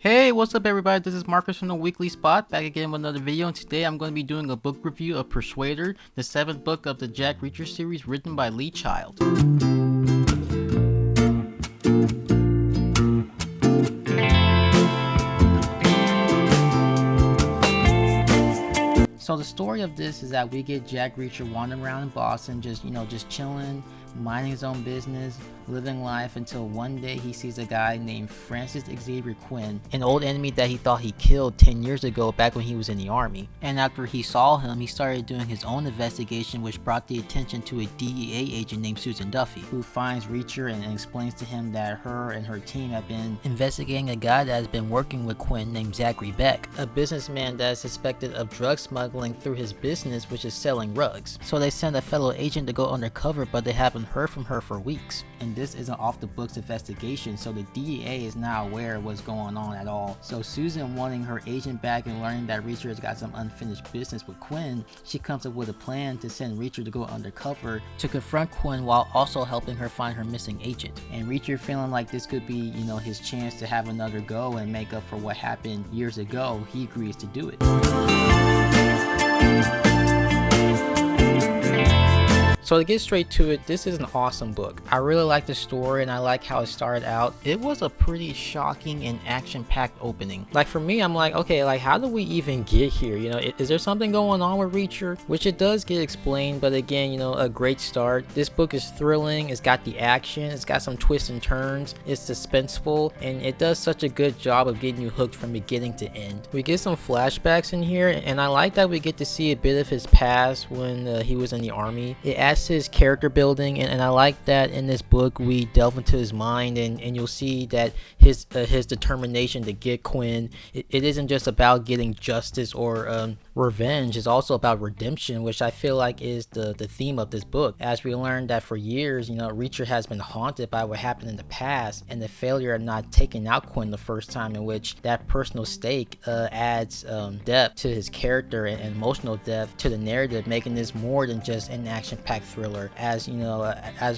Hey, what's up everybody? This is Marcus from the Weekly Spot, back again with another video, and today I'm going to be doing a book review of Persuader, the 7th book of the Jack Reacher series written by Lee Child. So the story of this is that we get Jack Reacher wandering around in Boston, just chilling, minding his own business, living life, until one day he sees a guy named Francis Xavier Quinn, an old enemy that he thought he killed 10 years ago back when he was in the army. And after he saw him, he started doing his own investigation, which brought the attention to a DEA agent named Susan Duffy, who finds Reacher and explains to him that her and her team have been investigating a guy that has been working with Quinn named Zachary Beck, a businessman that is suspected of drug smuggling through his business, which is selling rugs. So they send a fellow agent to go undercover, but they haven't heard from her for weeks. And this is an off the books investigation, so the DEA is not aware of what's going on at all. So Susan, wanting her agent back and learning that Reacher has got some unfinished business with Quinn, she comes up with a plan to send Reacher to go undercover to confront Quinn while also helping her find her missing agent. And Reacher, feeling like this could be, his chance to have another go and make up for what happened years ago, he agrees to do it. So to get straight to it, this is an awesome book. I really like the story and I like how it started out. It was a pretty shocking and action-packed opening. Like for me, I'm like, okay, like how do we even get here? Is there something going on with Reacher? Which it does get explained, but again, a great start. This book is thrilling, it's got the action, it's got some twists and turns, it's suspenseful, and it does such a good job of getting you hooked from beginning to end. We get some flashbacks in here, and I like that we get to see a bit of his past when he was in the army. It adds his character building, and I like that in this book we delve into his mind, and you'll see that his determination to get Quinn, it isn't just about getting justice or revenge. It's also about redemption, which I feel like is the theme of this book, as we learn that for years Reacher has been haunted by what happened in the past and the failure of not taking out Quinn the first time, in which that personal stake adds depth to his character and emotional depth to the narrative, making this more than just an action-packed thriller, as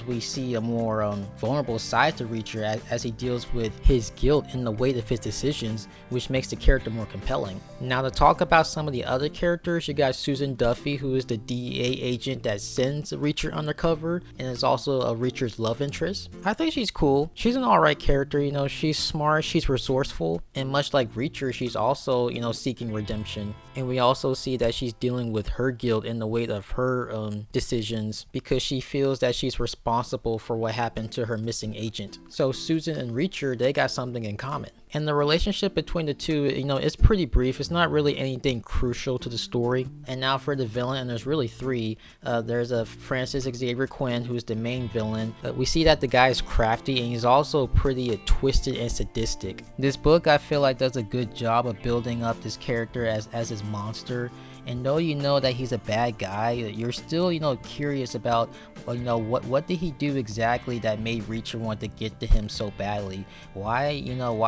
we see a more vulnerable side to Reacher as he deals with his guilt and the weight of his decisions, which makes the character more compelling. Now to talk about some of the other characters, you got Susan Duffy, who is the DEA agent that sends Reacher undercover and is also a Reacher's love interest. I think she's cool. She's an alright character, she's smart, she's resourceful, and much like Reacher, she's also seeking redemption. And we also see that she's dealing with her guilt and the weight of her decisions, because she feels that she's responsible for what happened to her missing agent. So Susan and Reacher, they got something in common. And the relationship between the two, it's pretty brief. It's not really anything crucial to the story. And now for the villain, and there's really three. There's a Francis Xavier Quinn, who's the main villain. We see that the guy is crafty, and he's also pretty twisted and sadistic. This book, I feel like, does a good job of building up this character as his monster. And though you know that he's a bad guy, you're still curious about what did he do exactly that made Reacher want to get to him so badly. Why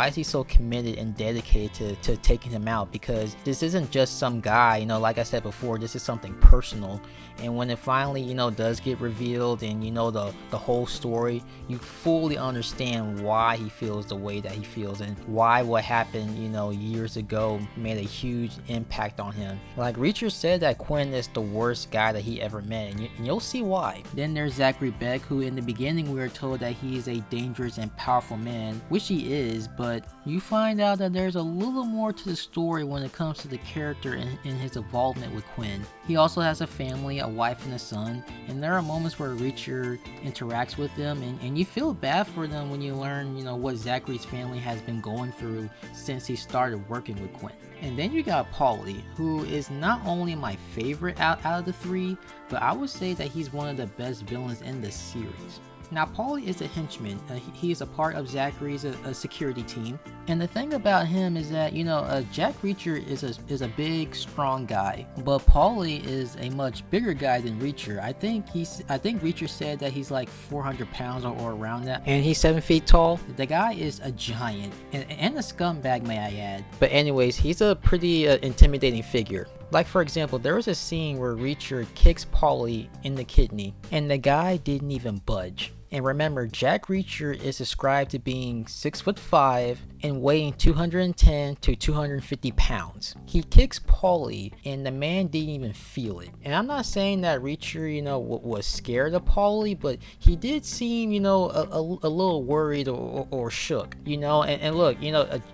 is he so committed and dedicated to taking him out? Because this isn't just some guy, like I said before, this is something personal. And when it finally does get revealed, and the whole story, you fully understand why he feels the way that he feels, and why what happened years ago made a huge impact on him. Like Reacher said that Quinn is the worst guy that he ever met, and you'll see why. Then there's Zachary Beck, who in the beginning we were told that he is a dangerous and powerful man, which he is, but you find out that there's a little more to the story when it comes to the character and his involvement with Quinn. He also has a family, a wife and a son, and there are moments where Reacher interacts with them, and you feel bad for them when you learn what Zachary's family has been going through since he started working with Quinn. And then you got Paulie, who is not only my favorite out of the three, but I would say that he's one of the best villains in the series. Now Paulie is a henchman. He is a part of Zachary's security team, and the thing about him is that Jack Reacher is a big, strong guy, but Paulie is a much bigger guy than Reacher. I think Reacher said that he's like 400 pounds or around that, and he's 7 feet tall. The guy is a giant and a scumbag, may I add. But anyways, he's a pretty intimidating figure. Like for example, there was a scene where Reacher kicks Paulie in the kidney, and the guy didn't even budge. And remember, Jack Reacher is described to being 6'5", and weighing 210 to 250 pounds. He kicks Paulie and the man didn't even feel it. And I'm not saying that Reacher, was scared of Paulie, but he did seem, a little worried or shook, and look,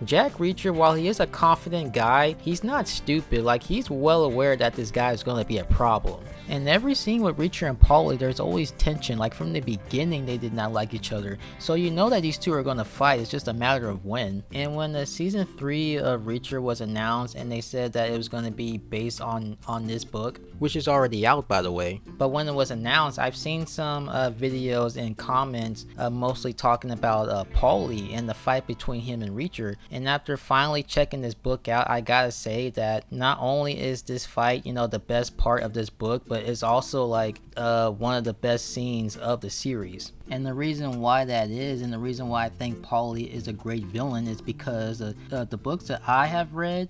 Jack Reacher, while he is a confident guy, he's not stupid. Like, he's well aware that this guy is going to be a problem. And every scene with Reacher and Paulie, there's always tension. Like, from the beginning, they did not like each other. So you know that these two are going to fight. It's just a matter of when. And when the season 3 of Reacher was announced and they said that it was going to be based on this book, which is already out, by the way. But when it was announced, I've seen some videos and comments mostly talking about Paulie and the fight between him and Reacher. And after finally checking this book out, I gotta say that not only is this fight, the best part of this book, but it's also like one of the best scenes of the series. And the reason why that is, and the reason why I think Paulie is a great villain, is because the books that I have read,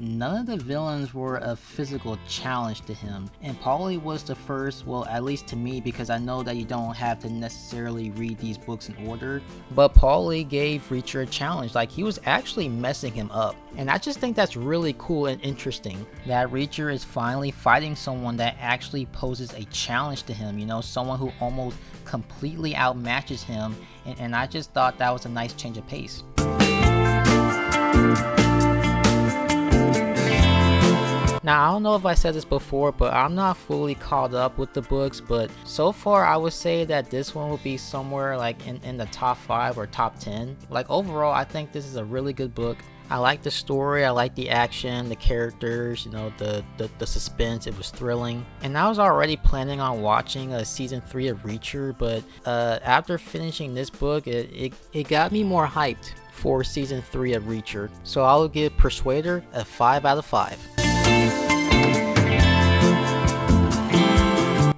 none of the villains were a physical challenge to him. And Paulie was the first, well, at least to me, because I know that you don't have to necessarily read these books in order, but Paulie gave Reacher a challenge. Like, he was actually messing him up. And I just think that's really cool and interesting, that Reacher is finally fighting someone that actually poses a challenge to him, someone who almost completely outmatches him, and I just thought that was a nice change of pace. Now, I don't know if I said this before, but I'm not fully caught up with the books, but so far I would say that this one will be somewhere like in the top 5 or top 10. Like, overall, I think this is a really good book. I like the story, I like the action, the characters, the suspense. It was thrilling. And I was already planning on watching season 3 of Reacher, but after finishing this book, it got me more hyped for season 3 of Reacher. So I'll give Persuader a 5 out of 5.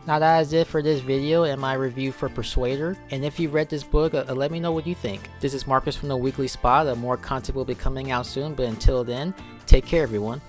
Now that is it for this video and my review for Persuader. And if you read this book, let me know what you think. This is Marcus from the Weekly Spot. More content will be coming out soon, but until then, take care everyone.